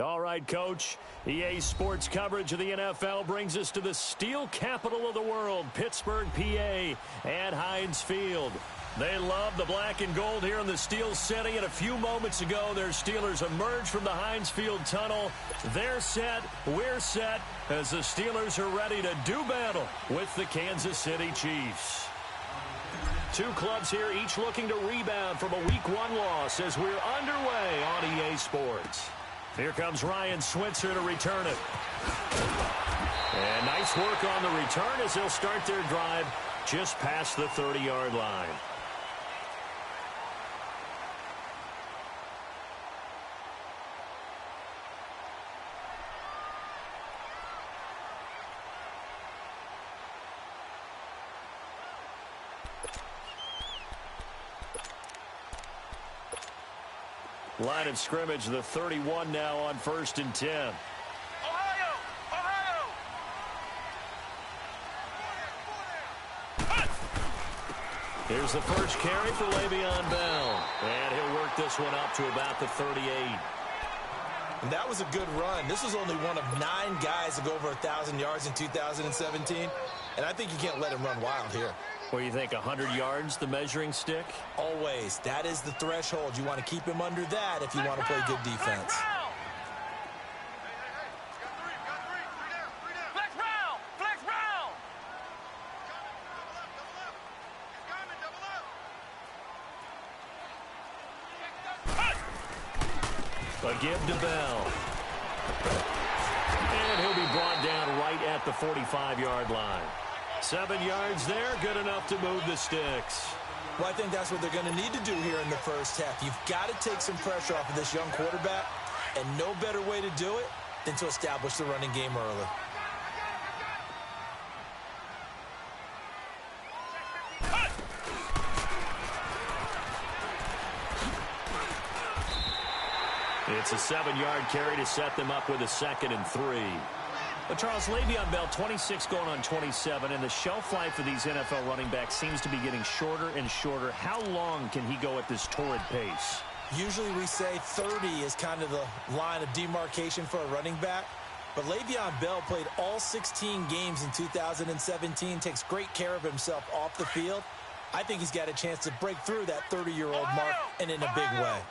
All right, Coach. EA Sports coverage of the NFL brings us to the steel capital of the world, Pittsburgh, PA, at Heinz Field. They love the black and gold here in the steel city, and a few moments ago, their Steelers emerged from the Heinz Field tunnel. They're set, we're set, as the Steelers are ready to do battle with the Kansas City Chiefs. Two clubs here, each looking to rebound from a Week 1 loss as we're underway on EA Sports. Here comes Ryan Switzer to return it. And nice work on the return as they'll start their drive just past the 30-yard line. Line of scrimmage, the 31 now on 1st and 10. Ohio! Ohio! Here's the first carry for Le'Veon Bell. And he'll work this one up to about the 38. And that was a good run. This was only one of 9 guys to go over 1,000 yards in 2017. And I think you can't let him run wild here. What do you think, 100 yards, the measuring stick? Always. That is the threshold. You want to keep him under that if you want to play good defense. A give to Bell. And he'll be brought down right at the 45-yard line. 7 yards there, good enough to move the sticks. Well, I think that's what they're going to need to do here in the first half. You've got to take some pressure off of this young quarterback, and no better way to do it than to establish the running game early. It's a 7-yard carry to set them up with a 2nd and 3. But Charles, Le'Veon Bell, 26 going on 27, and the shelf life of these NFL running backs seems to be getting shorter and shorter. How long can he go at this torrid pace? Usually we say 30 is kind of the line of demarcation for a running back. But Le'Veon Bell played all 16 games in 2017, takes great care of himself off the field. I think he's got a chance to break through that 30-year-old mark, and in a big way.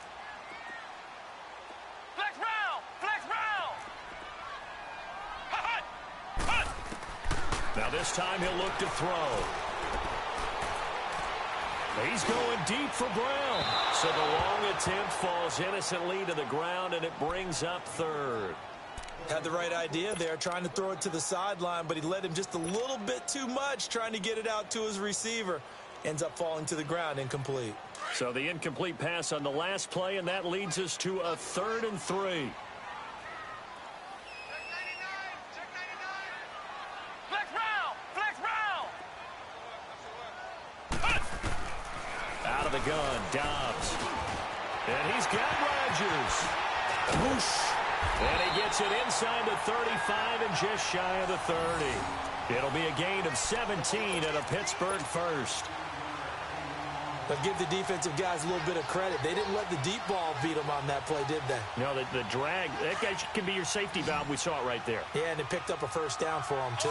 Now this time he'll look to throw. He's going deep for Brown. So the long attempt falls innocently to the ground, and it brings up 3rd. Had the right idea there, trying to throw it to the sideline, but he led him just a little bit too much, trying to get it out to his receiver. Ends up falling to the ground, incomplete. So the incomplete pass on the last play, and that leads us to a 3rd and 3. Out of the gun, Dobbs. And he's got Rodgers. Whoosh. And he gets it inside the 35 and just shy of the 30. It'll be a gain of 17 and a Pittsburgh first. But give the defensive guys a little bit of credit. They didn't let the deep ball beat them on that play, did they? No, the drag, that guy can be your safety valve. We saw it right there. Yeah, and it picked up a first down for him, too.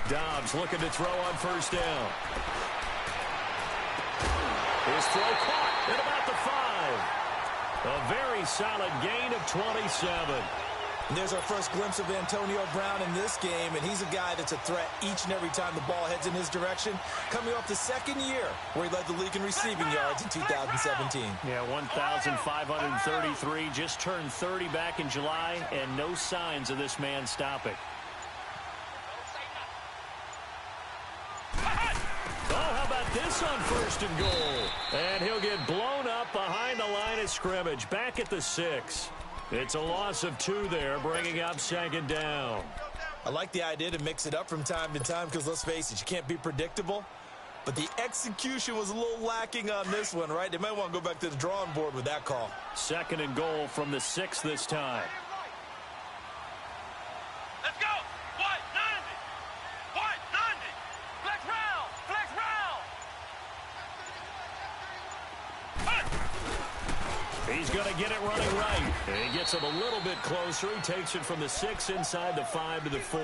Dobbs looking to throw on first down. His throw caught at about the 5. A very solid gain of 27. And there's our first glimpse of Antonio Brown in this game, and he's a guy that's a threat each and every time the ball heads in his direction, coming off the 2nd year where he led the league in receiving yards in 2017. Yeah, 1,533, just turned 30 back in July, and no signs of this man stopping. This on 1st and goal. And he'll get blown up behind the line of scrimmage. Back at the 6. It's a loss of 2 there, bringing up 2nd down. I like the idea to mix it up from time to time because, let's face it, you can't be predictable. But the execution was a little lacking on this one, right? They might want to go back to the drawing board with that call. 2nd and goal from the 6 this time. Let's go. 1, He's going to get it running right. And he gets him a little bit closer. He takes it from the 6 inside the 5 to the 4.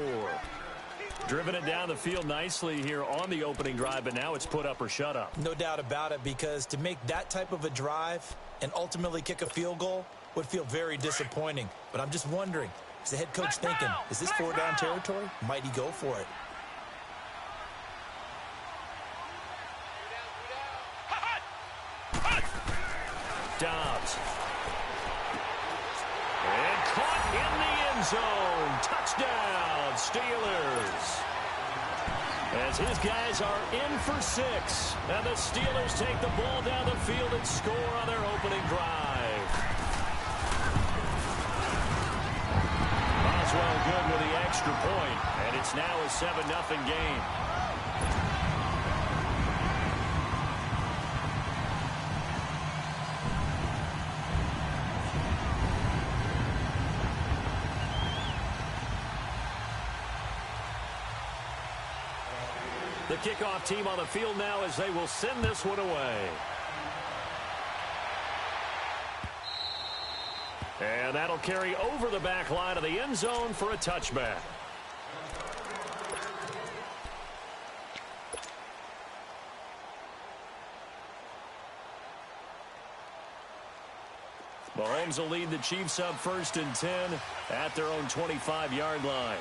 Driven it down the field nicely here on the opening drive, but now it's put up or shut up. No doubt about it, because to make that type of a drive and ultimately kick a field goal would feel very disappointing. But I'm just wondering, is the head coach thinking, is this 4-down territory? Might he go for it? Dobbs. And caught in the end zone. Touchdown, Steelers. As his guys are in for 6. And the Steelers take the ball down the field and score on their opening drive. Boswell good with the extra point, and it's now a 7-0 game. The kickoff team on the field now as they will send this one away. And that'll carry over the back line of the end zone for a touchback. Mahomes will lead the Chiefs up 1st and 10 at their own 25-yard line.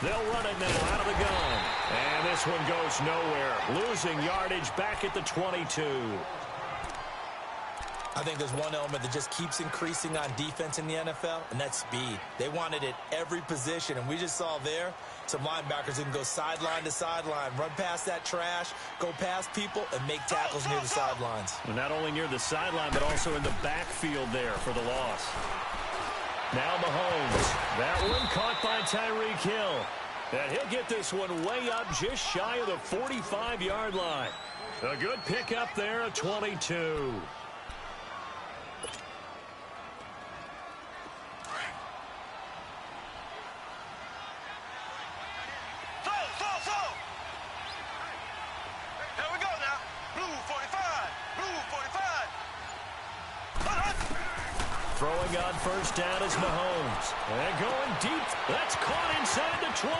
They'll run it now out of the gun. And this one goes nowhere. Losing yardage back at the 22. I think there's one element that just keeps increasing on defense in the NFL, and that's speed. They want it at every position, and we just saw there some linebackers that can go sideline to sideline, run past that trash, go past people, and make tackles near the sidelines. Well, not only near the sideline, but also in the backfield there for the loss. Now Mahomes. That one caught by Tyreek Hill. And he'll get this one way up just shy of the 45-yard line. A good pickup there at 22. Throwing on 1st down is Mahomes. And going deep. That's caught inside the 20.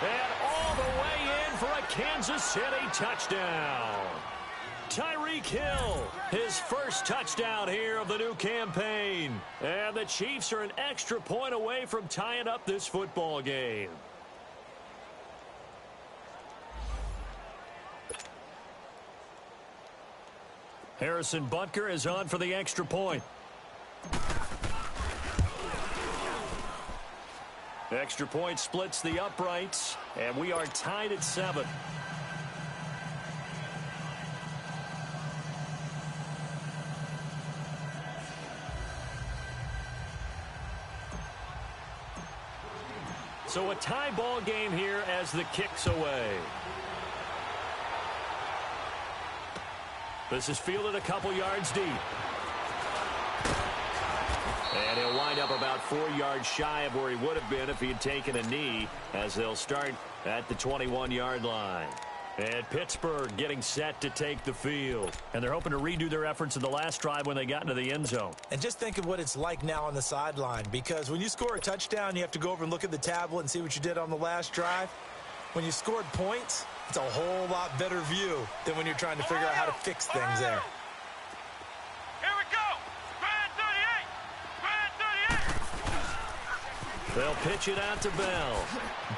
And all the way in for a Kansas City touchdown. Tyreek Hill, his first touchdown here of the new campaign. And the Chiefs are an extra point away from tying up this football game. Harrison Butker is on for the extra point. Extra point splits the uprights, and we are tied at 7. So a tie ball game here as the kick's away. This is fielded a couple yards deep. And he'll wind up about 4 yards shy of where he would have been if he had taken a knee, as they'll start at the 21-yard line. And Pittsburgh getting set to take the field. And they're hoping to redo their efforts in the last drive when they got into the end zone. And just think of what it's like now on the sideline, because when you score a touchdown, you have to go over and look at the tablet and see what you did on the last drive. When you scored points, it's a whole lot better view than when you're trying to figure out how to fix things there. They'll pitch it out to Bell.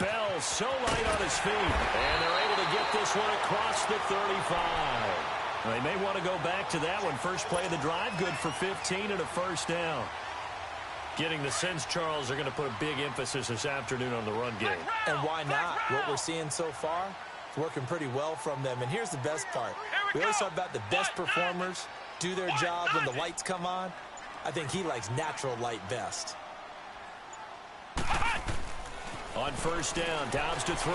Bell so light on his feet. And they're able to get this one across the 35. They may want to go back to that one. First play of the drive, good for 15 and a first down. Getting the sense, Charles, they're going to put a big emphasis this afternoon on the run game. And why not? What we're seeing so far is working pretty well from them. And here's the best part. We always talk about the best performers do their job when the lights come on. I think he likes natural light best. On first down, Dobbs to throw.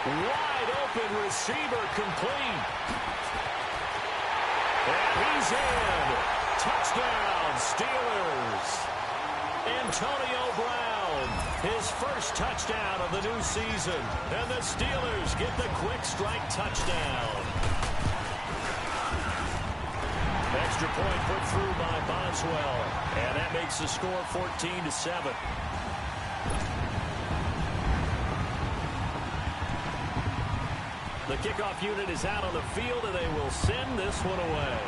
Wide open receiver, complete. And he's in. Touchdown, Steelers. Antonio Brown home. His first touchdown of the new season. And the Steelers get the quick strike touchdown. Extra point put through by Boswell. And that makes the score 14-7. The kickoff unit is out on the field, and they will send this one away.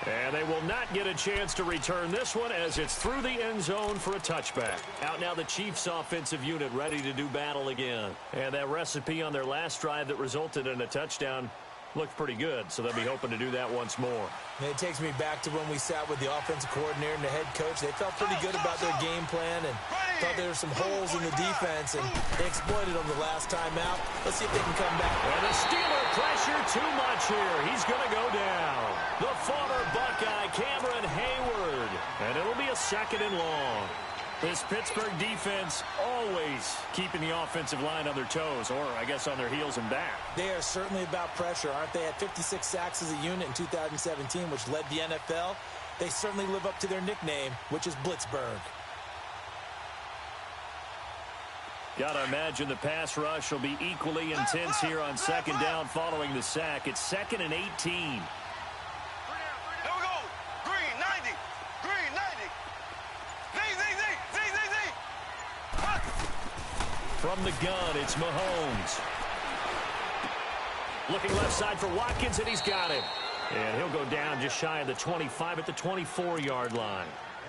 And they will not get a chance to return this one as it's through the end zone for a touchback. Out now the Chiefs offensive unit ready to do battle again. And that recipe on their last drive that resulted in a touchdown looked pretty good, so they'll be hoping to do that once more. And it takes me back to when we sat with the offensive coordinator and the head coach. They felt pretty good about their game plan and thought there were some holes in the defense, and they exploited them the last time out. Let's see if they can come back. And the Steeler pressure too much here. He's going to go down. The former Buckeye, Cameron Hayward. And it'll be a second and long. This Pittsburgh defense always keeping the offensive line on their toes, or I guess on their heels and back. They are certainly about pressure, aren't they? At 56 sacks as a unit in 2017, which led the NFL. They certainly live up to their nickname, which is Blitzburg. Got to imagine the pass rush will be equally intense here on second down following the sack. It's 2nd and 18. From the gun, it's Mahomes. Looking left side for Watkins, and he's got it. And he'll go down just shy of the 25 at the 24-yard line.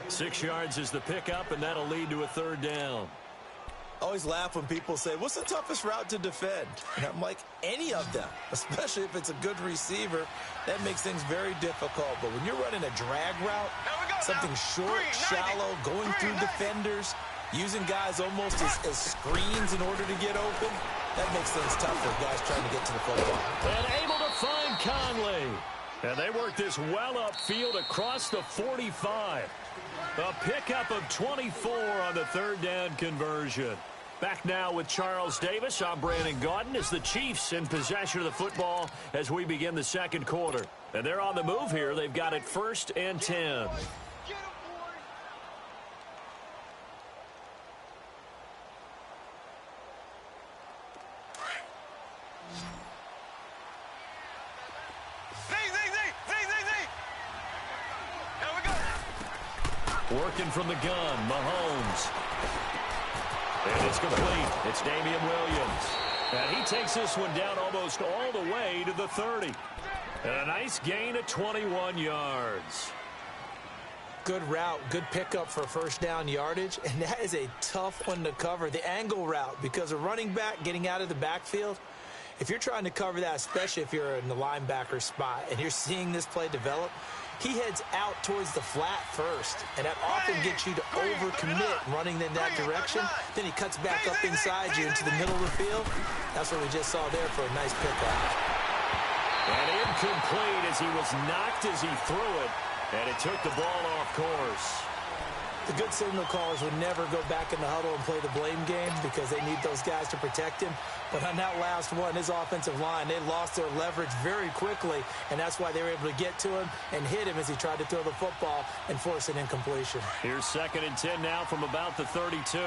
6 yards is the pickup, and that'll lead to a third down. I always laugh when people say, what's the toughest route to defend? And I'm like, any of them, especially if it's a good receiver. That makes things very difficult. But when you're running a drag route, something short, shallow, going through defenders, using guys almost as screens in order to get open, that makes things tough for guys trying to get to the football. And able to find Conley. And they work this well upfield across the 45. A pickup of 24 on the third down conversion. Back now with Charles Davis. I'm Brandon Gaudin as the Chiefs in possession of the football as we begin the second quarter. And they're on the move here. They've got it 1st and 10. Working from the gun, Mahomes. And it's complete. It's Damian Williams. And he takes this one down almost all the way to the 30. And a nice gain of 21 yards. Good route, good pickup for first down yardage, and that is a tough one to cover. The angle route, because a running back getting out of the backfield, if you're trying to cover that, especially if you're in the linebacker spot and you're seeing this play develop, he heads out towards the flat first, and that often gets you to overcommit running in that direction. Then he cuts back up inside you into the middle of the field. That's what we just saw there for a nice pickup. And incomplete as he was knocked as he threw it, and it took the ball off course. The good signal callers would never go back in the huddle and play the blame game because they need those guys to protect him. But on that last one, his offensive line, they lost their leverage very quickly, and that's why they were able to get to him and hit him as he tried to throw the football and force an incompletion. Here's 2nd and 10 now from about the 32.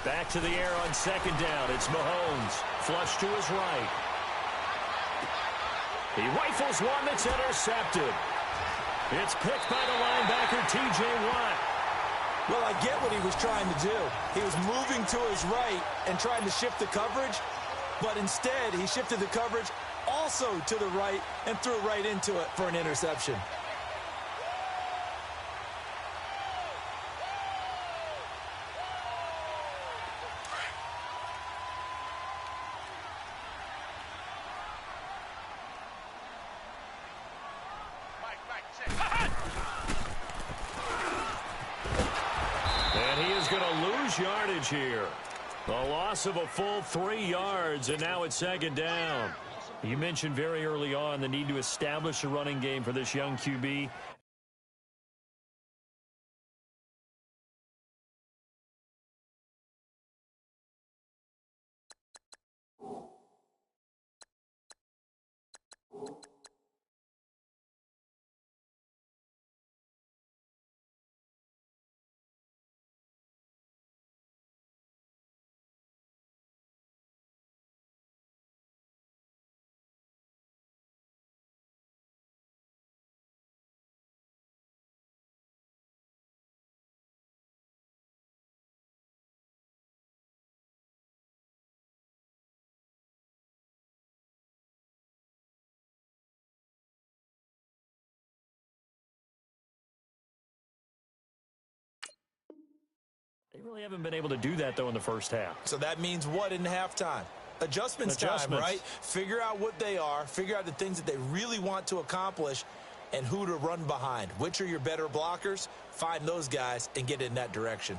Back to the air on second down. It's Mahomes. Flush to his right. He rifles one that's intercepted. It's picked by the linebacker, T.J. Watt. Well, I get what he was trying to do. He was moving to his right and trying to shift the coverage, but instead he shifted the coverage also to the right and threw right into it for an interception. Yardage here. A loss of a full 3 yards, and now it's 2nd down. You mentioned very early on the need to establish a running game for this young QB. Really haven't been able to do that, though, in the first half. So that means what in halftime? Adjustments time, right? Figure out what they are, figure out the things that they really want to accomplish, and who to run behind. Which are your better blockers? Find those guys and get in that direction.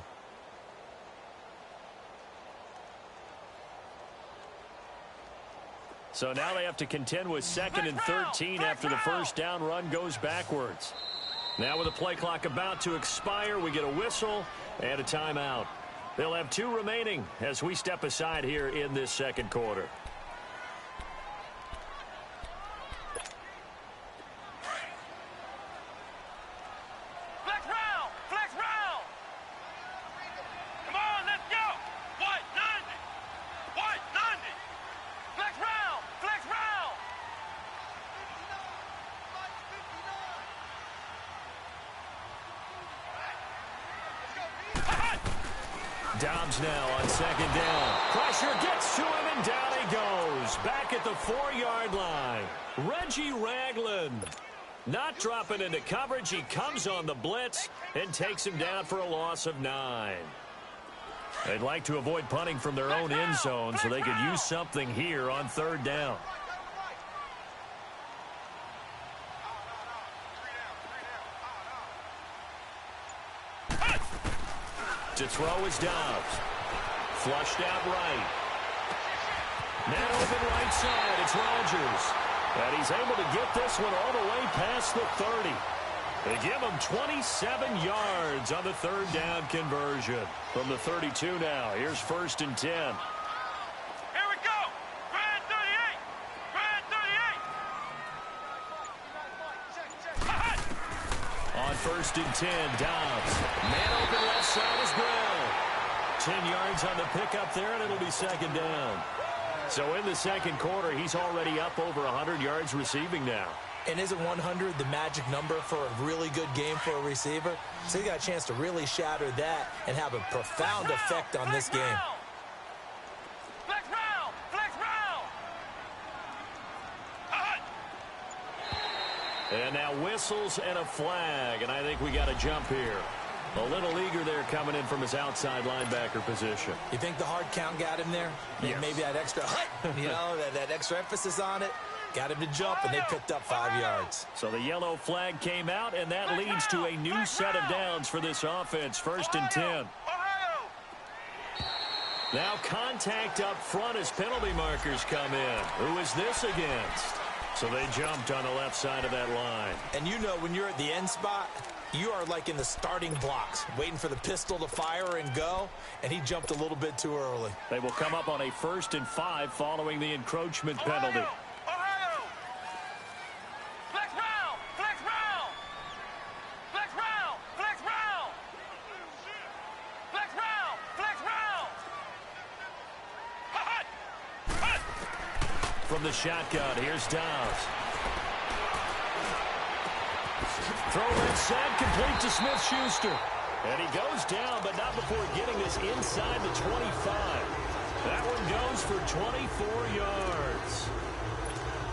So now they have to contend with 2nd and 13 after the first down run goes backwards. Now with the play clock about to expire, we get a whistle and a timeout. They'll have 2 remaining as we step aside here in this second quarter. Dobbs now on 2nd down. Pressure gets to him, and down he goes. Back at the 4-yard line. Reggie Ragland not dropping into coverage. He comes on the blitz and takes him down for a loss of 9. They'd like to avoid punting from their own end zone so they could use something here on 3rd down. To throw is Dobbs. Flushed out right. Now open right side, it's Rodgers. And he's able to get this one all the way past the 30. They give him 27 yards on the 3rd down conversion. From the 32 now, here's 1st and 10. Here we go! Grand 38! Grand 38! On 1st and 10, Dobbs. Man open left side is Brown. 10 yards on the pickup there, and it'll be 2nd down. So in the second quarter, he's already up over 100 yards receiving now. And isn't 100 the magic number for a really good game for a receiver? So he got a chance to really shatter that and have a profound effect on this game. Flex round! Flex round! And now whistles and a flag, and I think we got a jump here. A little eager there coming in from his outside linebacker position. You think the hard count got him there? Yes. Maybe that extra that extra emphasis on it got him to jump, and they picked up 5 yards. So the yellow flag came out, and that leads to a new set of downs for this offense. 1st and 10. Now contact up front as penalty markers come in. Who is this against? So they jumped on the left side of that line. And you know when you're at the end spot, you are like in the starting blocks, waiting for the pistol to fire and go, and he jumped a little bit too early. They will come up on a 1st and 5 following the encroachment penalty. Ohio! Flex round! Flex round! Flex round! Flex round! Flex round! Flex round! From the shotgun, here's Dobbs. Throw left side, complete to Smith-Schuster. And he goes down, but not before getting this inside the 25. That one goes for 24 yards.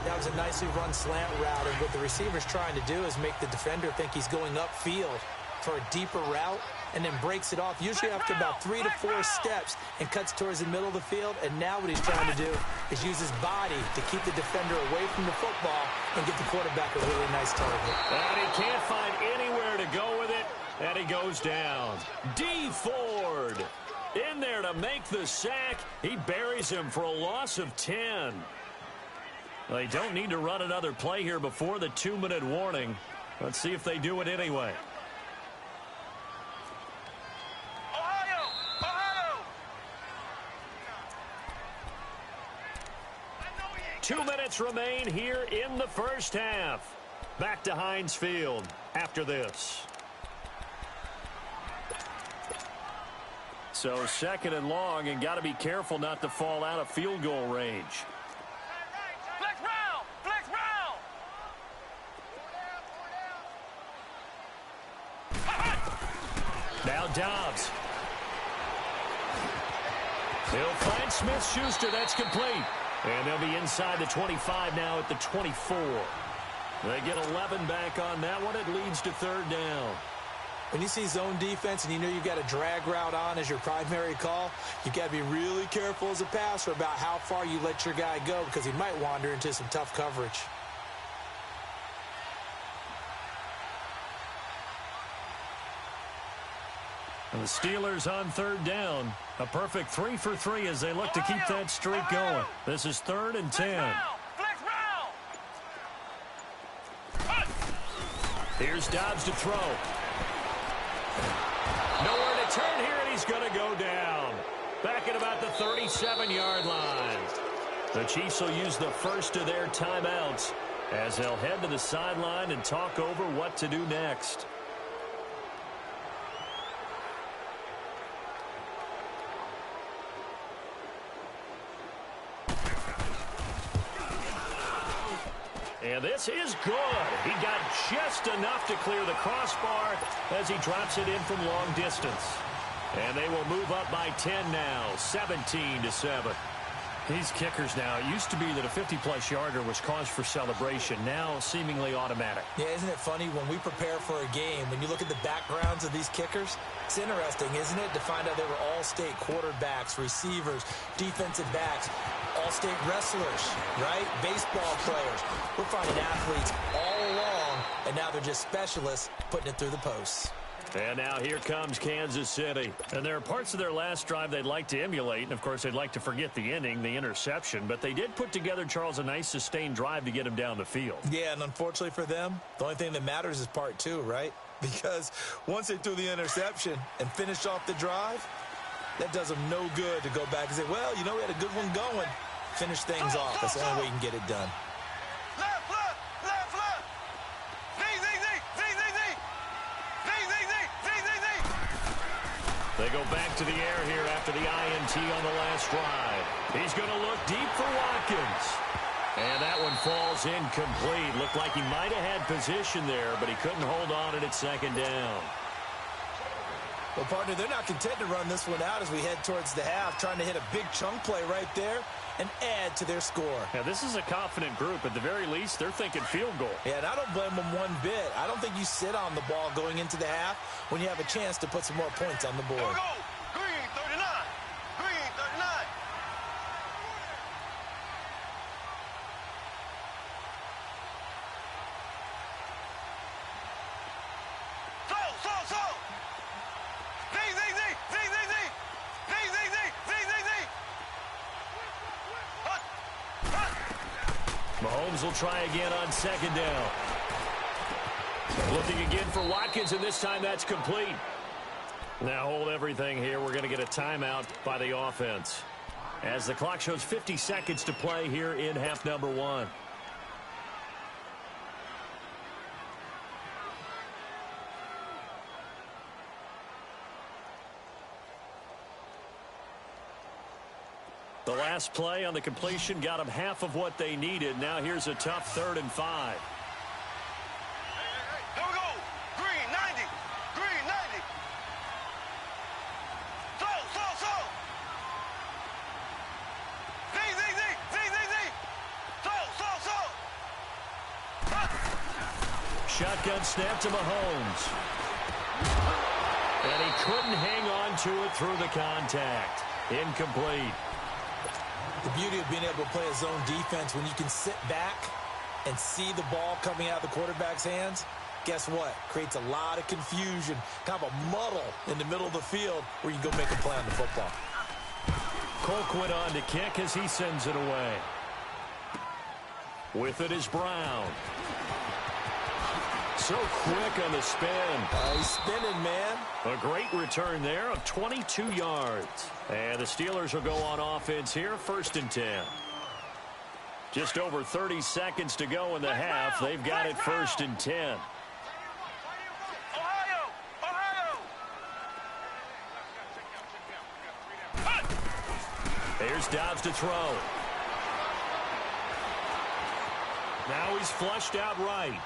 That was a nicely run slant route, and what the receiver's trying to do is make the defender think he's going upfield for a deeper route, and then breaks it off, usually after about 3 to 4 steps, and cuts towards the middle of the field. And now what he's trying to do is use his body to keep the defender away from the football and get the quarterback a really nice target. And he can't find anywhere to go with it, and he goes down. D. Ford in there to make the sack. He buries him for a loss of 10. They don't need to run another play here before the 2-minute warning. Let's see if they do it anyway. Ohio! Ohio! 2 minutes remain here in the first half. Back to Heinz Field after this. So 2nd and long, and got to be careful not to fall out of field goal range. Flex round! Flex round! Now Dobbs. He'll find Smith-Schuster. That's complete. And they'll be inside the 25 now at the 24. They get 11 back on that one. It leads to 3rd down. When you see zone defense and you know you've got a drag route on as your primary call, you've got to be really careful as a passer about how far you let your guy go because he might wander into some tough coverage. And the Steelers on third down. A perfect 3 for 3 as they look to keep that streak going. This is 3rd and 10. Here's Dobbs to throw. Nowhere to turn here, and he's going to go down. Back at about the 37-yard line. The Chiefs will use the first of their timeouts as they'll head to the sideline and talk over what to do next. And this is good. He got just enough to clear the crossbar as he drops it in from long distance. And they will move up by 10 now, 17-7. These kickers now, it used to be that a 50-plus yarder was cause for celebration. Now seemingly automatic. Yeah, isn't it funny when we prepare for a game, when you look at the backgrounds of these kickers, it's interesting, isn't it, to find out they were all-state quarterbacks, receivers, defensive backs, all-state wrestlers, right? Baseball players. We're finding athletes all along, and now they're just specialists putting it through the posts. And now here comes Kansas City. And there are parts of their last drive they'd like to emulate. And, of course, they'd like to forget the inning, the interception. But they did put together, Charles, a nice sustained drive to get him down the field. Yeah, and unfortunately for them, the only thing that matters is part 2, right? Because once they threw the interception and finished off the drive, that does them no good to go back and say, well, you know, we had a good one going. Finish things off. That's the only way you can get it done. They go back to the air here after the INT on the last drive. He's going to look deep for Watkins. And that one falls incomplete. Looked like he might have had position there, but he couldn't hold on it at second down. Well, partner, they're not content to run this one out as we head towards the half, trying to hit a big chunk play right there and add to their score. Now, this is a confident group. At the very least, they're thinking field goal. Yeah, and I don't blame them one bit. I don't think you sit on the ball going into the half when you have a chance to put some more points on the board. Here we go. Green 39. Green 39. So. Mahomes will try again on second down. Looking again for Watkins, and this time that's complete. Now hold everything here. We're going to get a timeout by the offense as the clock shows 50 seconds to play here in half number 1. The last play on the completion got them half of what they needed. Now here's a tough 3rd and 5. Here we go. Green 90. Green 90. So. Z. Shotgun snap to Mahomes. And he couldn't hang on to it through the contact. Incomplete. The beauty of being able to play a zone defense when you can sit back and see the ball coming out of the quarterback's hands, guess what? Creates a lot of confusion, kind of a muddle in the middle of the field where you can go make a play on the football. Colquitt on to kick as he sends it away. With it is Brown. So quick on the spin. He's spinning, man. A great return there of 22 yards. And the Steelers will go on offense here, 1st and 10. Just over 30 seconds to go in the half. They've got it 1st and 10. Here's Dobbs to throw. Now he's flushed out right.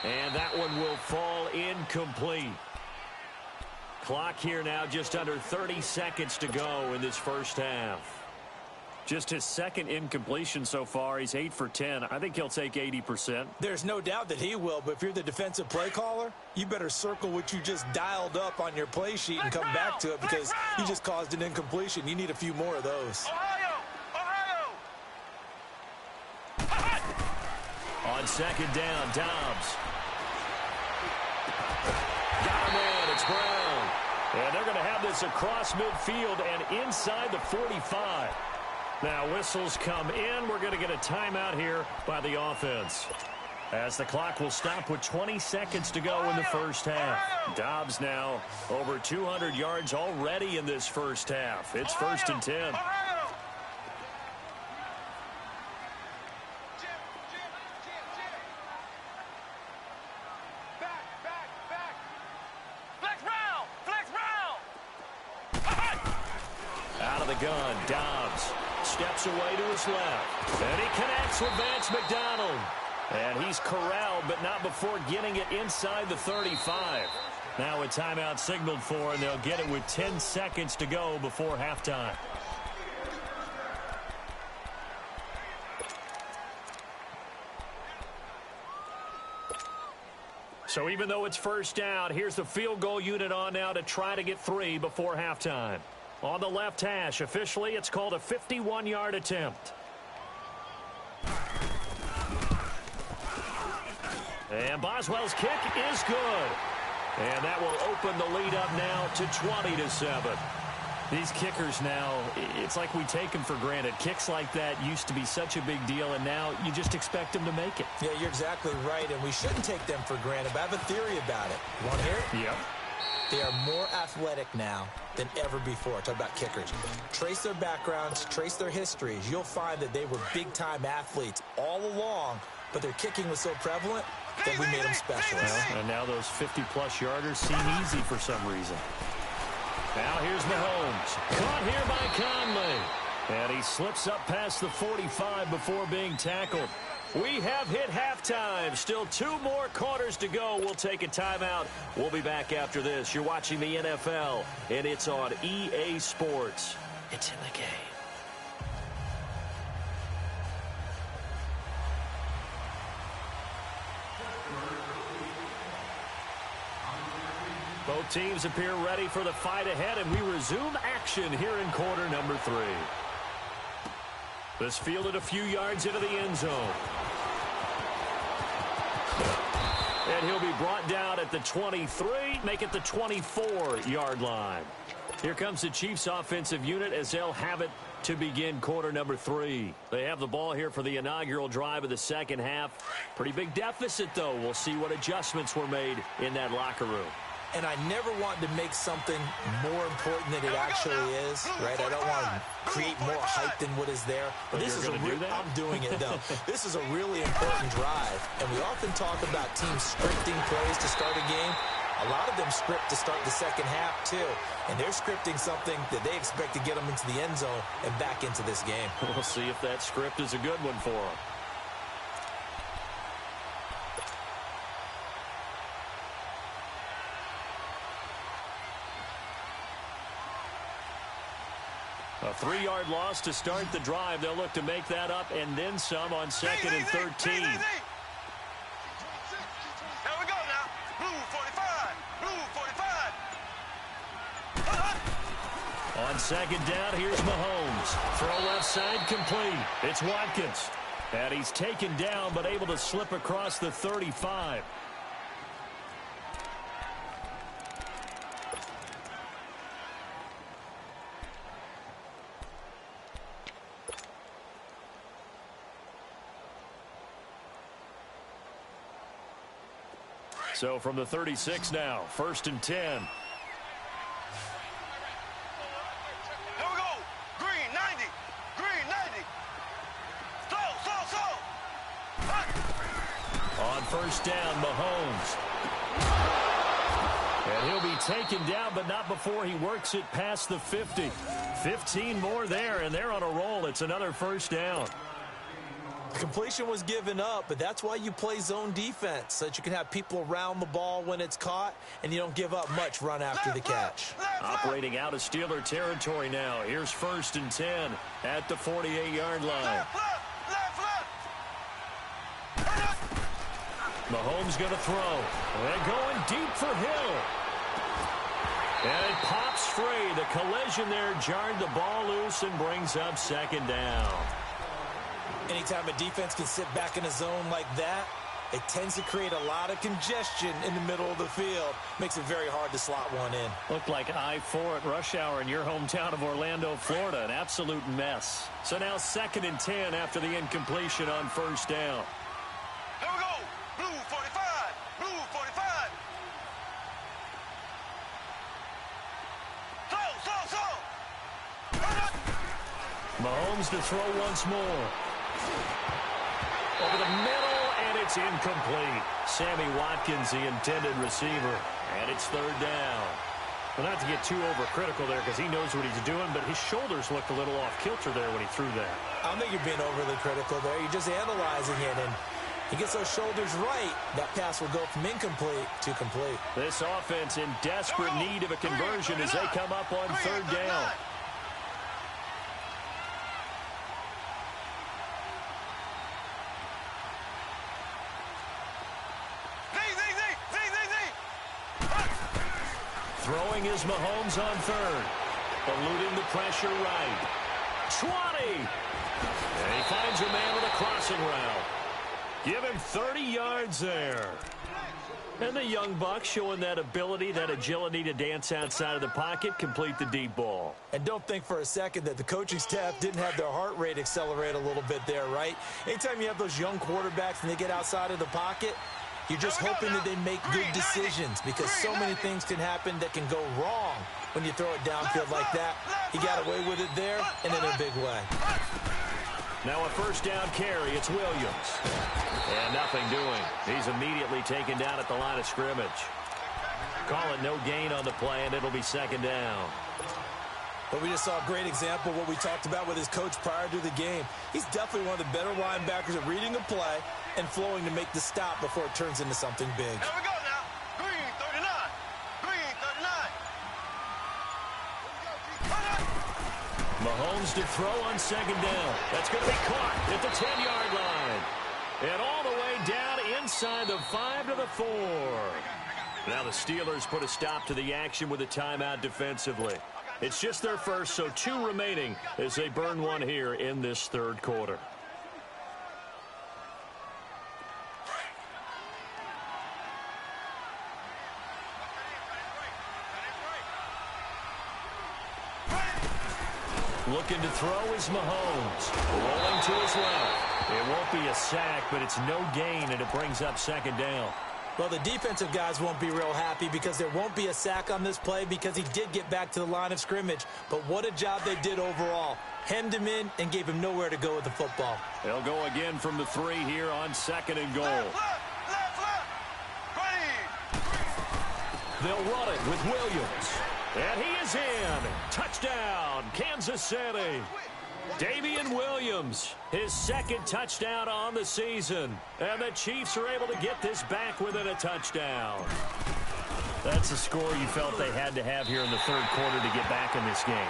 And that one will fall incomplete. Clock here now just under 30 seconds to go in this first half. Just his second incompletion so far. He's 8 for 10. I think he'll take 80%. There's no doubt that he will, but if you're the defensive play caller, you better circle what you just dialed up on your play sheet and come back to it because you just caused an incompletion. You need a few more of those. On second down, Dobbs. Got him in. It's Brown. And they're going to have this across midfield and inside the 45. Now whistles come in. We're going to get a timeout here by the offense, as the clock will stop with 20 seconds to go in the first half. Dobbs now over 200 yards already in this first half. It's 1st and 10. Out of the gun, Dobbs steps away to his left, and he connects with Vance McDonald. And he's corralled, but not before getting it inside the 35. Now a timeout signaled for, and they'll get it with 10 seconds to go before halftime. So even though it's first down, here's the field goal unit on now to try to get 3 before halftime. On the left hash, officially, it's called a 51-yard attempt. And Boswell's kick is good. And that will open the lead up now to 20-7. These kickers now, it's like we take them for granted. Kicks like that used to be such a big deal, and now you just expect them to make it. Yeah, you're exactly right, and we shouldn't take them for granted. But I have a theory about it. You want to hear it? Yep. They are more athletic now than ever before. Talk about kickers. Trace their backgrounds, trace their histories. You'll find that they were big-time athletes all along, but their kicking was so prevalent that we made them special. And now those 50-plus yarders seem easy for some reason. Now here's Mahomes. Caught here by Conley. And he slips up past the 45 before being tackled. We have hit halftime. Still 2 more quarters to go. We'll take a timeout. We'll be back after this. You're watching the NFL, and it's on EA Sports. It's in the game. Both teams appear ready for the fight ahead, and we resume action here in quarter number 3. This fielded a few yards into the end zone. And he'll be brought down at the 23, make it the 24-yard line. Here comes the Chiefs offensive unit as they'll have it to begin quarter number 3. They have the ball here for the inaugural drive of the second half. Pretty big deficit, though. We'll see what adjustments were made in that locker room. And I never want to make something more important than it actually is, right? I don't want to create more hype than what is there. But this is I'm doing it, though. This is a really important drive. And we often talk about teams scripting plays to start a game. A lot of them script to start the second half, too. And they're scripting something that they expect to get them into the end zone and back into this game. We'll see if that script is a good one for them. A 3-yard loss to start the drive. They'll look to make that up and then some on 2nd and 13. Here we go now. Blue 45. Blue 45. On second down, here's Mahomes. Throw left side complete. It's Watkins. And he's taken down but able to slip across the 35. So from the 36 now, 1st and 10. Here we go. Green 90. Green 90. Slow. On 1st down, Mahomes. And he'll be taken down, but not before he works it past the 50. 15 more there, and they're on a roll. It's another 1st down. The completion was given up, but that's why you play zone defense, so that you can have people around the ball when it's caught, and you don't give up much run after the catch. Operating out of Steeler territory now. Here's 1st and 10 at the 48-yard line. Mahomes going to throw. And going deep for Hill. And it pops free. The collision there jarred the ball loose and brings up 2nd down. Anytime a defense can sit back in a zone like that, it tends to create a lot of congestion in the middle of the field. Makes it very hard to slot one in. Looked like I-4 at rush hour in your hometown of Orlando, Florida. An absolute mess. So now 2nd and 10 after the incompletion on 1st down. Here we go. Blue 45. Blue 45. Slow. Mahomes to throw once more. Over the middle, and it's incomplete. Sammy Watkins, the intended receiver, and it's 3rd down. Well, not to get too overcritical there because he knows what he's doing, but his shoulders looked a little off kilter there when he threw that. I don't think you're being overly critical there. You're just analyzing it, and he gets those shoulders right. That pass will go from incomplete to complete. This offense in desperate need of a conversion as they come up on 3rd down. Throwing is Mahomes on 3rd. Eluding the pressure right. 20. And he finds a man with a crossing route. Give him 30 yards there. And the young buck showing that ability, that agility to dance outside of the pocket, complete the deep ball. And don't think for a second that the coaching staff didn't have their heart rate accelerate a little bit there, right? Anytime you have those young quarterbacks and they get outside of the pocket, you're just hoping that they make good decisions because so many things can happen that can go wrong when you throw it downfield like that. He got away with it there and in a big way. Now a 1st down carry. It's Williams. And nothing doing. He's immediately taken down at the line of scrimmage. Call it no gain on the play, and it'll be 2nd down. But we just saw a great example of what we talked about with his coach prior to the game. He's definitely one of the better linebackers at reading a play and flowing to make the stop before it turns into something big. Here we go now. Green 39. Green 39. Mahomes to throw on 2nd down. That's going to be caught at the 10-yard line. And all the way down inside the 5 to the 4. Now the Steelers put a stop to the action with a timeout defensively. It's just their first, so 2 remaining as they burn one here in this 3rd quarter. Looking to throw is Mahomes. Rolling to his left. It won't be a sack, but it's no gain, and it brings up 2nd down. Well, the defensive guys won't be real happy because there won't be a sack on this play because he did get back to the line of scrimmage. But what a job they did overall. Hemmed him in and gave him nowhere to go with the football. They'll go again from the 3 here on 2nd and goal. Left. They'll run it with Williams. And he is in. Touchdown, Kansas City. Damian Williams, his 2nd touchdown on the season. And the Chiefs are able to get this back within a touchdown. That's a score you felt they had to have here in the 3rd quarter to get back in this game.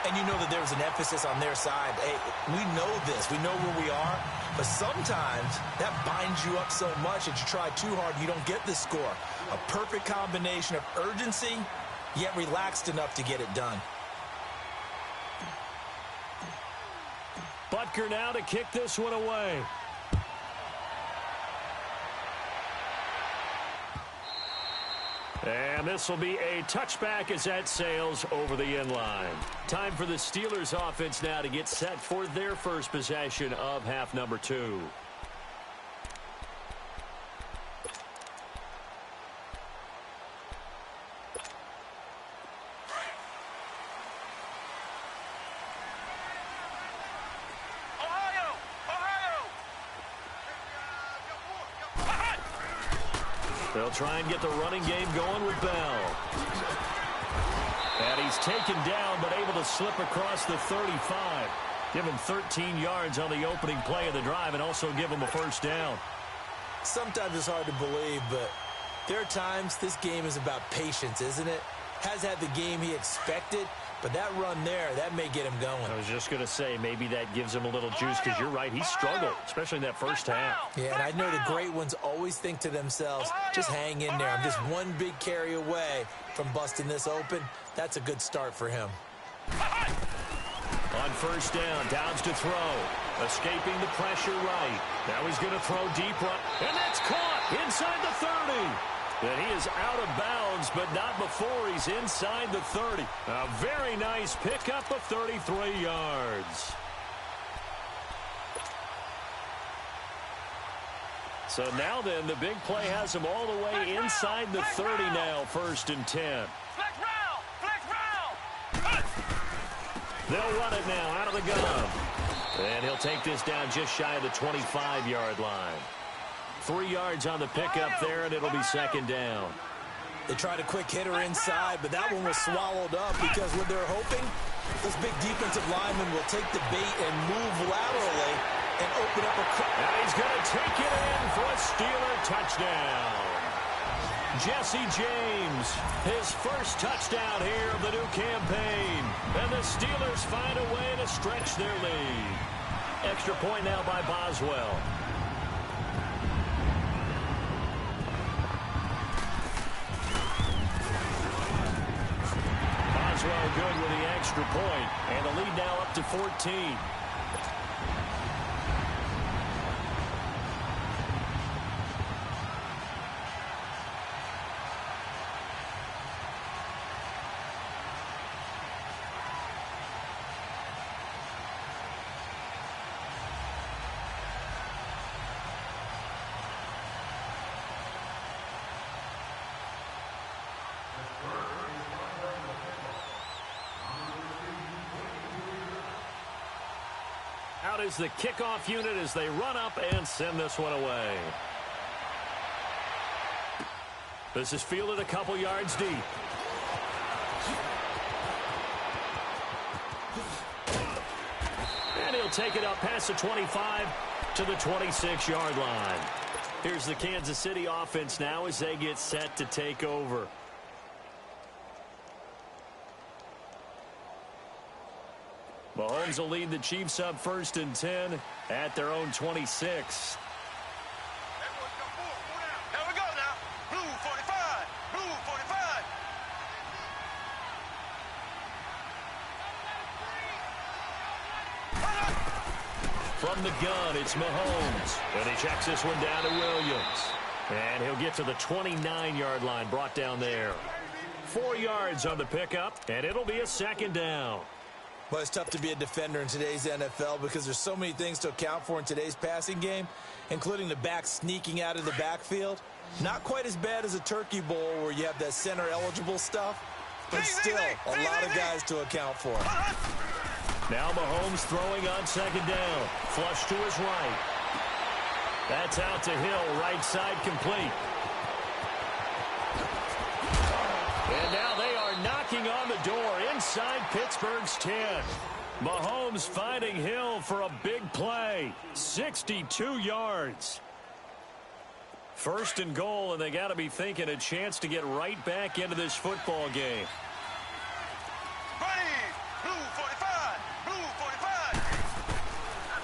And you know that there was an emphasis on their side. Hey, we know this. We know where we are. But sometimes that binds you up so much that you try too hard and you don't get the score. A perfect combination of urgency, yet relaxed enough to get it done. Butker now to kick this one away. And this will be a touchback as that sails over the end line. Time for the Steelers offense now to get set for their first possession of half number 2. They'll try and get the running game going with Bell. And he's taken down but able to slip across the 35. Give him 13 yards on the opening play of the drive and also give him a first down. Sometimes it's hard to believe, but there are times this game is about patience, isn't it? Has had the game he expected, but that run there, that may get him going. I was just going to say, maybe that gives him a little juice because you're right, he struggled, especially in that first half. Yeah, and I know the great ones always think to themselves, just hang in there. I'm just one big carry away from busting this open. That's a good start for him. On first down, Downs to throw. Escaping the pressure right. Now he's going to throw deep right. And that's caught inside the 30. And he is out of bounds, but not before he's inside the 30. A very nice pickup of 33 yards. So now then, the big play has him all the way inside the 30 now, 1st and 10. They'll run it now out of the gun. And he'll take this down just shy of the 25-yard line. 3 yards on the pickup there, and it'll be 2nd down. They tried a quick hitter inside, but that one was swallowed up because what they're hoping, this big defensive lineman will take the bait and move laterally and open up a... And he's going to take it in for a Steeler touchdown. Jesse James, his first touchdown here of the new campaign. And the Steelers find a way to stretch their lead. Extra point now by Boswell. Boswell good with the extra point. And the lead now up to 14. Out is the kickoff unit as they run up and send this one away. This is fielded a couple yards deep. And he'll take it up past the 25 to the 26-yard line. Here's the Kansas City offense now as they get set to take over. Mahomes will lead the Chiefs up 1st and 10 at their own 26. Here we go now. Blue 45. Blue 45. From the gun, it's Mahomes. And he checks this one down to Williams. And he'll get to the 29-yard line, brought down there. 4 yards on the pickup, and it'll be a 2nd down. Well, it's tough to be a defender in today's NFL because there's so many things to account for in today's passing game, including the back sneaking out of the backfield. Not quite as bad as a turkey bowl where you have that center-eligible stuff, but still a lot of guys to account for. Now Mahomes throwing on 2nd down. Flush to his right. That's out to Hill, right side complete. And now they are knocking on the door inside Pittsburgh's 10. Mahomes finding Hill for a big play. 62 yards. 1st and goal, and they got to be thinking a chance to get right back into this football game.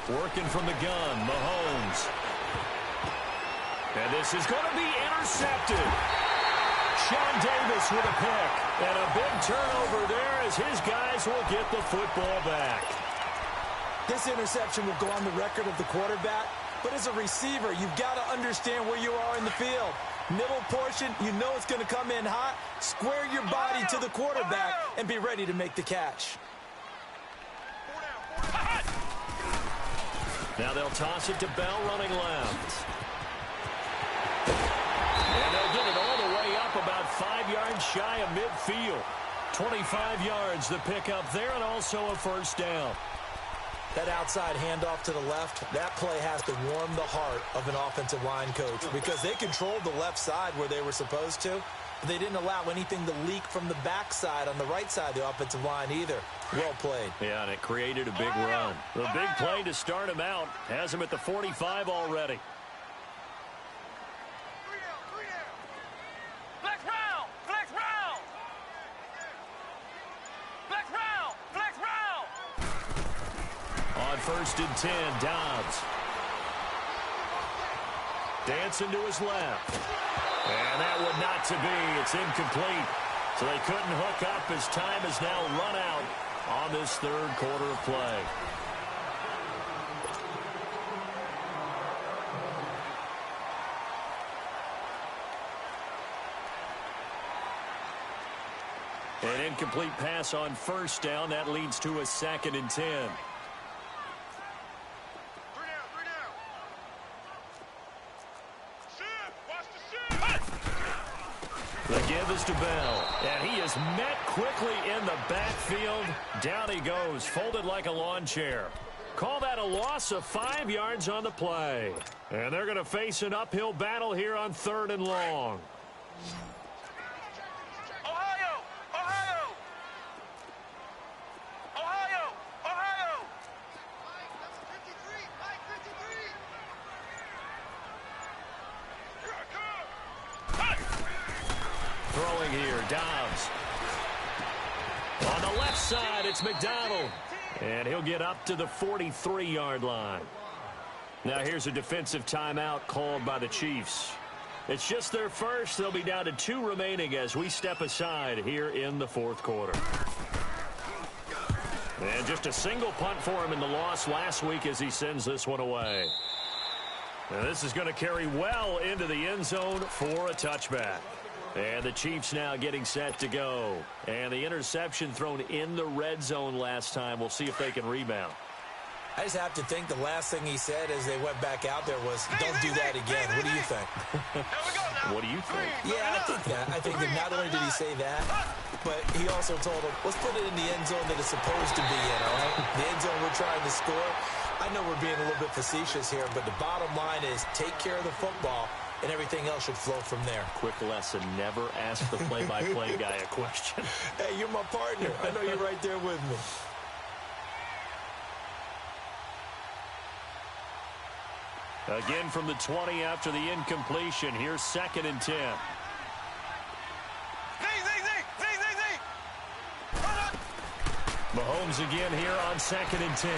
Working from the gun, Mahomes. And this is going to be intercepted. Sean Davis with a pick. And a big turnover there as his guys will get the football back. This interception will go on the record of the quarterback, but as a receiver, you've got to understand where you are in the field. Middle portion, you know it's going to come in hot. Square your body to the quarterback and be ready to make the catch. Now they'll toss it to Bell running left. And they'll get it all the way up about 5 yards shy of midfield. 25 yards the pickup there and also a 1st down. That outside handoff to the left, that play has to warm the heart of an offensive line coach because they controlled the left side where they were supposed to, but they didn't allow anything to leak from the backside on the right side of the offensive line either. Well played. Yeah, and it created a big run. The big play to start him out has him at the 45 already. Flex round! Flex round! Flex round! Flex round! On 1st and 10, Dobbs. Dancing to his left. And that would not to be. It's incomplete. So they couldn't hook up as time has now run out on this third quarter of play. An incomplete pass on 1st down. That leads to a 2nd and 10. The give is to Bell, and he is met quickly in the backfield. Down he goes, folded like a lawn chair. Call that a loss of 5 yards on the play. And they're going to face an uphill battle here on 3rd and long. Ohio! Ohio! Ohio! Ohio! Throwing here, Dobbs. On the left side, it's McDonald. And he'll get up to the 43-yard line. Now here's a defensive timeout called by the Chiefs. It's just their first. They'll be down to 2 remaining as we step aside here in the 4th quarter. And just a single punt for him in the loss last week as he sends this one away. And this is going to carry well into the end zone for a touchback. And the Chiefs now getting set to go. And the interception thrown in the red zone last time. We'll see if they can rebound. I just have to think the last thing he said as they went back out there was, don't do that again. What do you think? What do you think? Yeah, I think that. I think that not only did he say that, but he also told him, let's put it in the end zone that it's supposed to be in, all right? The end zone we're trying to score. I know we're being a little bit facetious here, but the bottom line is take care of the football, and everything else should flow from there. Quick lesson, never ask the play-by-play guy a question. Hey, you're my partner. I know you're right there with me. Again from the 20 after the incompletion. Here's 2nd and 10. Mahomes again here on 2nd and 10.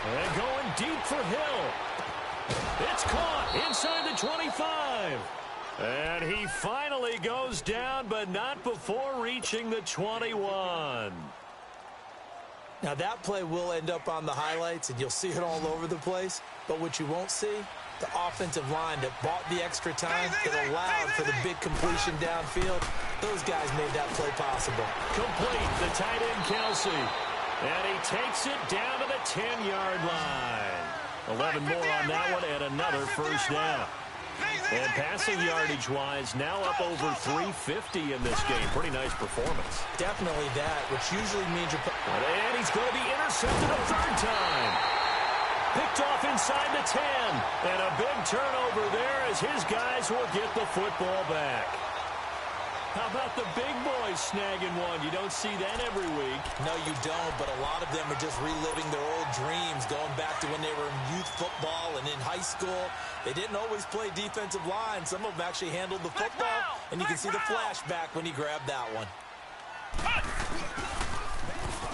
And going deep for Hill. It's caught inside the 25. And he finally goes down, but not before reaching the 21. Now, that play will end up on the highlights, and you'll see it all over the place. But what you won't see, the offensive line that bought the extra time, that allowed for the big completion downfield, those guys made that play possible. Complete, the tight end, Kelsey. And he takes it down to the 10-yard line. 11 more on that one, and another 1st down. And passing yardage-wise, now up over 350 in this game. Pretty nice performance. Definitely that, which usually means you're... And he's going to be intercepted a 3rd time. Picked off inside the 10. And a big turnover there as his guys will get the football back. How about the big boys snagging one? You don't see that every week. No, you don't, but a lot of them are just reliving their old dreams, going back to when they were in youth football and in high school. They didn't always play defensive line. Some of them actually handled the football, and you can see the flashback when he grabbed that one.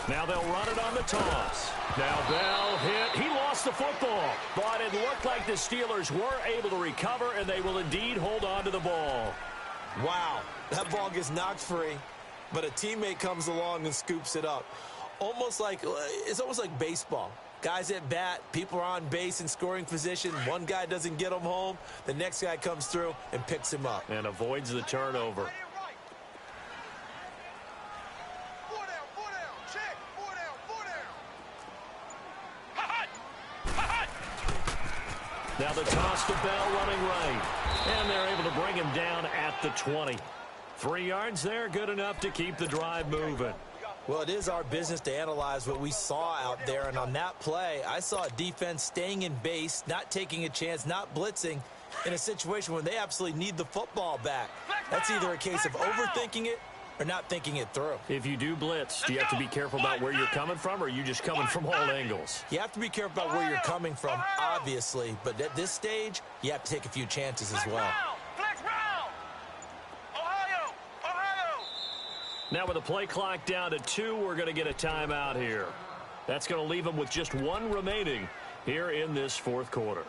Now they'll run it on the toss. Now Bell hit. He lost the football, but it looked like the Steelers were able to recover, and they will indeed hold on to the ball. Wow, that ball gets knocked free, but a teammate comes along and scoops it up. It's almost like baseball. Guys at bat, people are on base in scoring position. One guy doesn't get him home. The next guy comes through and picks him up. And avoids the turnover. Now the toss to Bell running right. And they're able to bring him down at the 20. 3 yards there, good enough to keep the drive moving. Well, it is our business to analyze what we saw out there, and on that play, I saw a defense staying in base, not taking a chance, not blitzing in a situation where they absolutely need the football back. That's either a case of overthinking it or not thinking it through. If you do blitz, do you have to be careful about where you're coming from, or are you just coming from all angles? You have to be careful about where you're coming from, obviously, but at this stage, you have to take a few chances as well. Now with the play clock down to 2, we're going to get a timeout here. That's going to leave them with just 1 remaining here in this fourth quarter.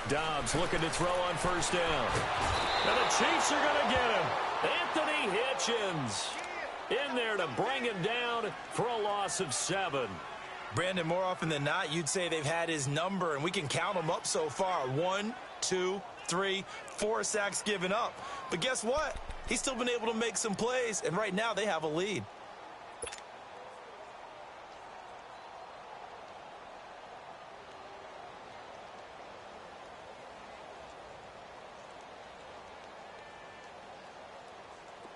Dobbs looking to throw on first down. And the Chiefs are going to get him. Anthony Hitchens in there to bring him down for a loss of 7. Brandon, more often than not, you'd say they've had his number, and we can count them up so far. 1, 2, 3, 4 sacks given up. But guess what? He's still been able to make some plays, and right now they have a lead.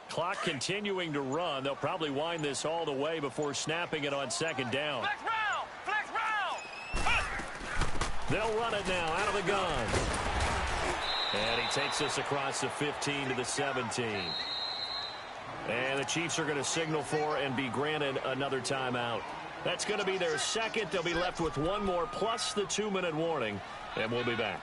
Clock continuing to run. They'll probably wind this all the way before snapping it on second down. Flex round! Flex round! They'll run it now out of the gun. And he takes us across the 15 to the 17. And the Chiefs are going to signal for and be granted another timeout. That's going to be their second. They'll be left with 1 more plus the 2-minute warning. And we'll be back.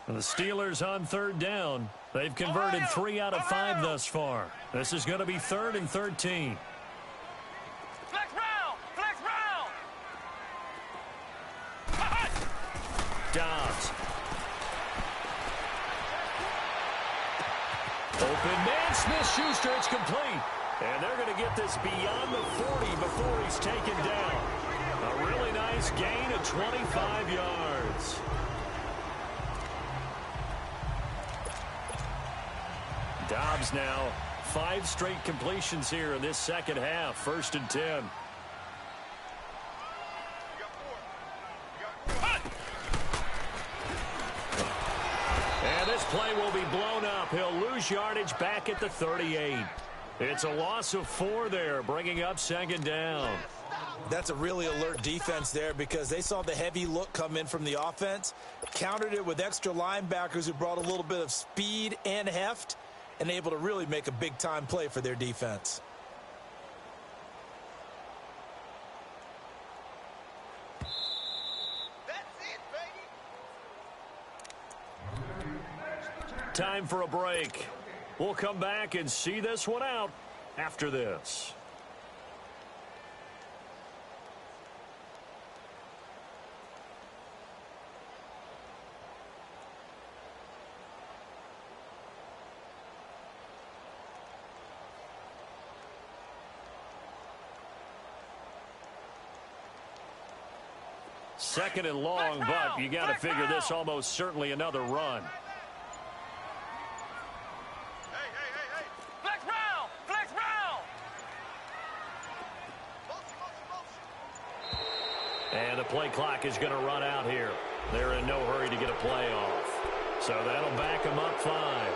The Steelers on third down. They've converted 3 out of 5 thus far. This is going to be 3rd and 13. Flex round! Flex round! Dobbs. Open man, Smith-Schuster. It's complete. And they're going to get this beyond the 40 before he's taken down. A really nice gain of 25 yards. Dobbs now 5 straight completions here in this second half. 1st and 10. And this play will be blown up. He'll lose yardage back at the 38. It's a loss of 4 there, bringing up 2nd down. That's a really alert defense there because they saw the heavy look come in from the offense, countered it with extra linebackers who brought a little bit of speed and heft, and able to really make a big-time play for their defense. That's it, baby! Time for a break. We'll come back and see this one out after this. Second and long, but you got to figure this almost certainly another run. Hey! Flex round! Flex round! And the play clock is going to run out here. They're in no hurry to get a play off. So that'll back them up 5.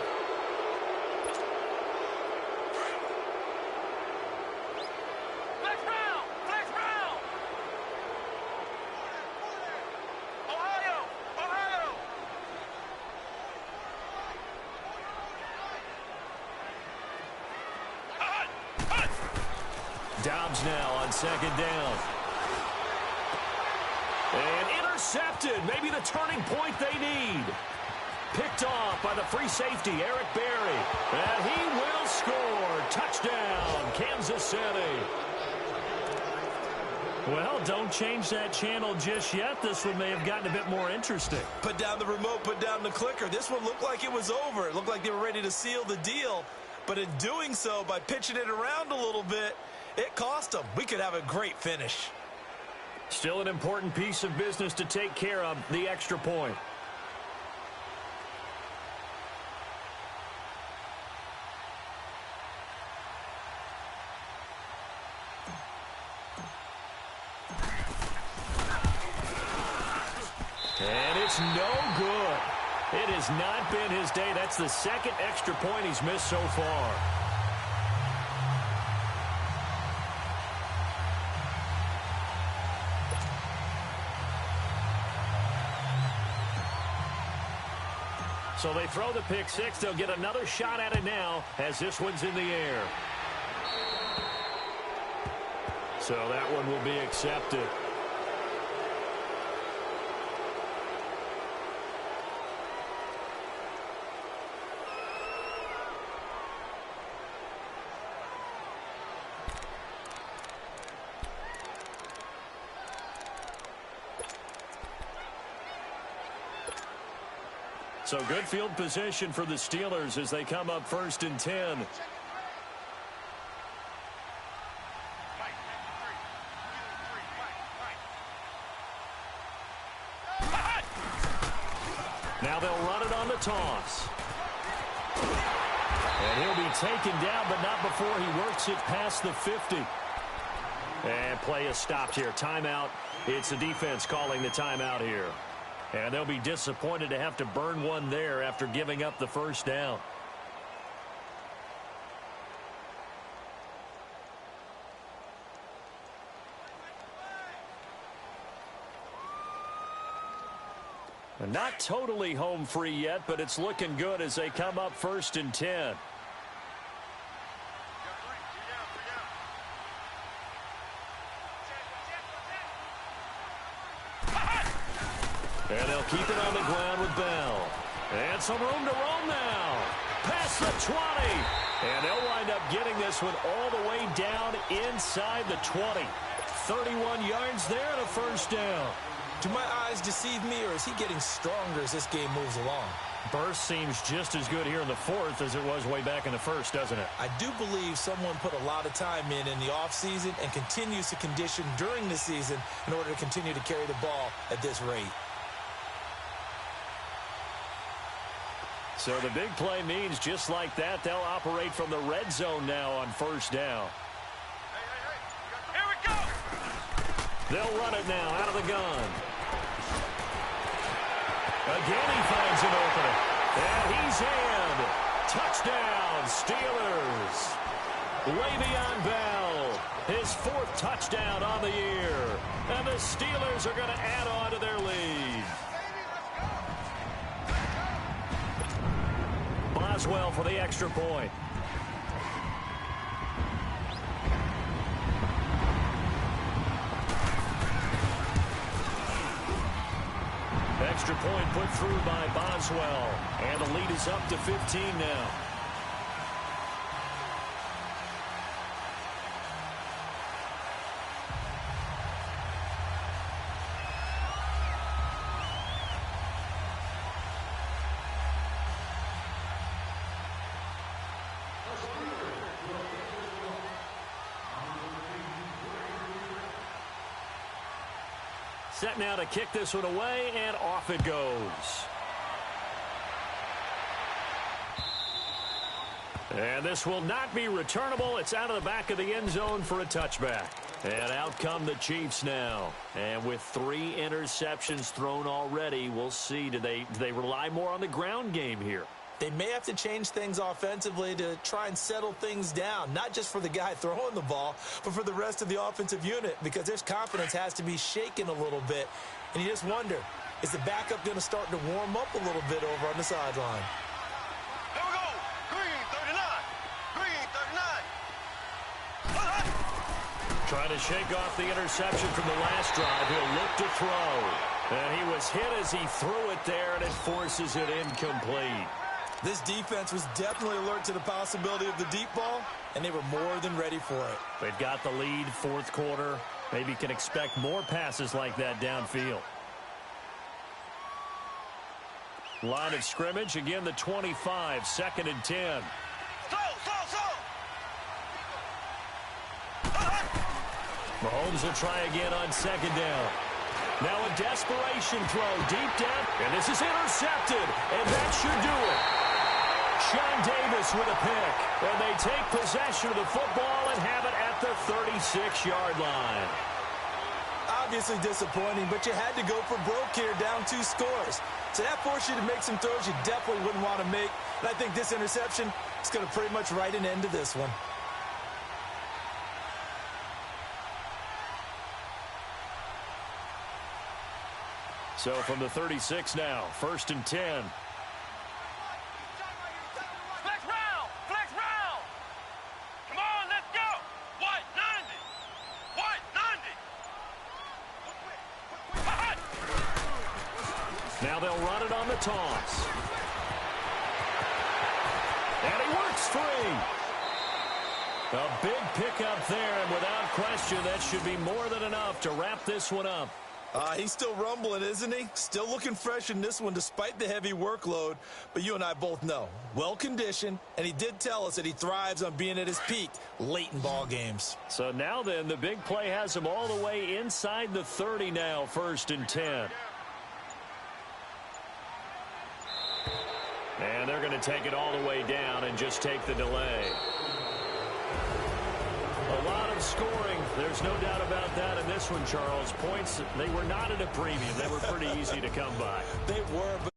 Dobbs now on 2nd down. And intercepted. Maybe the turning point they need. Picked off by the free safety, Eric Berry. And he will score. Touchdown, Kansas City. Well, don't change that channel just yet. This one may have gotten a bit more interesting. Put down the remote, put down the clicker. This one looked like it was over. It looked like they were ready to seal the deal. But in doing so, by pitching it around a little bit, it cost them. We could have a great finish. Still an important piece of business to take care of, the extra point. And it's no good. It has not been his day. That's the second extra point he's missed so far. So they throw the pick six. They'll get another shot at it now as this one's in the air. So that one will be accepted. So good field position for the Steelers as they come up 1st and 10. Now they'll run it on the toss. And he'll be taken down, but not before he works it past the 50. And play is stopped here. Timeout. It's the defense calling the timeout here. And they'll be disappointed to have to burn one there after giving up the first down. And not totally home free yet, but it's looking good as they come up 1st and 10. And they'll keep it on the ground with Bell. And some room to roam now. Past the 20. And they'll wind up getting this one all the way down inside the 20. 31 yards there and a first down. Do my eyes deceive me, or is he getting stronger as this game moves along? Burst seems just as good here in the 4th as it was way back in the 1st, doesn't it? I do believe someone put a lot of time in the offseason and continues to condition during the season in order to continue to carry the ball at this rate. So the big play means just like that, they'll operate from the red zone now on first down. Here we go! They'll run it now out of the gun. Again he finds an opening. And he's in. Touchdown, Steelers. Le'Veon Bell, his 4th touchdown on the year. And the Steelers are going to add on to their lead. Boswell for the extra point. Extra point put through by Boswell. And the lead is up to 15 now. Set now to kick this one away, and off it goes. And this will not be returnable. It's out of the back of the end zone for a touchback. And out come the Chiefs now. And with 3 interceptions thrown already, we'll see. Do they rely more on the ground game here? They may have to change things offensively to try and settle things down, not just for the guy throwing the ball, but for the rest of the offensive unit, because their confidence has to be shaken a little bit. And you just wonder, is the backup going to start to warm up a little bit over on the sideline? Here we go! Green 39! Green 39! Trying to shake off the interception from the last drive. He'll look to throw. And he was hit as he threw it there, and it forces it incomplete. This defense was definitely alert to the possibility of the deep ball, and they were more than ready for it. They've got the lead, 4th quarter. Maybe can expect more passes like that downfield. Line of scrimmage, again the 25, 2nd and 10. Mahomes will try again on 2nd down. Now a desperation throw deep down, and this is intercepted, and that should do it. Sean Davis with a pick, and they take possession of the football and have it at the 36-yard line. Obviously disappointing, but you had to go for broke here, down 2 scores. So that forced you to make some throws you definitely wouldn't want to make. And I think this interception is going to pretty much write an end to this one. So from the 36 now, 1st and 10. Flex round! Flex round! Come on, let's go! White 90! White 90! Now they'll run it on the toss. And he works free. A big pickup there, and without question, that should be more than enough to wrap this one up. He's still rumbling, isn't he? Still looking fresh in this one despite the heavy workload. But you and I both know, well-conditioned, and he did tell us that he thrives on being at his peak late in ball games. So now then, the big play has him all the way inside the 30 now, 1st and 10. And they're going to take it all the way down and just take the delay. A lot of scoring. There's no doubt about that in this one, Charles. Points, they were not at a premium. They were pretty easy to come by. They were, but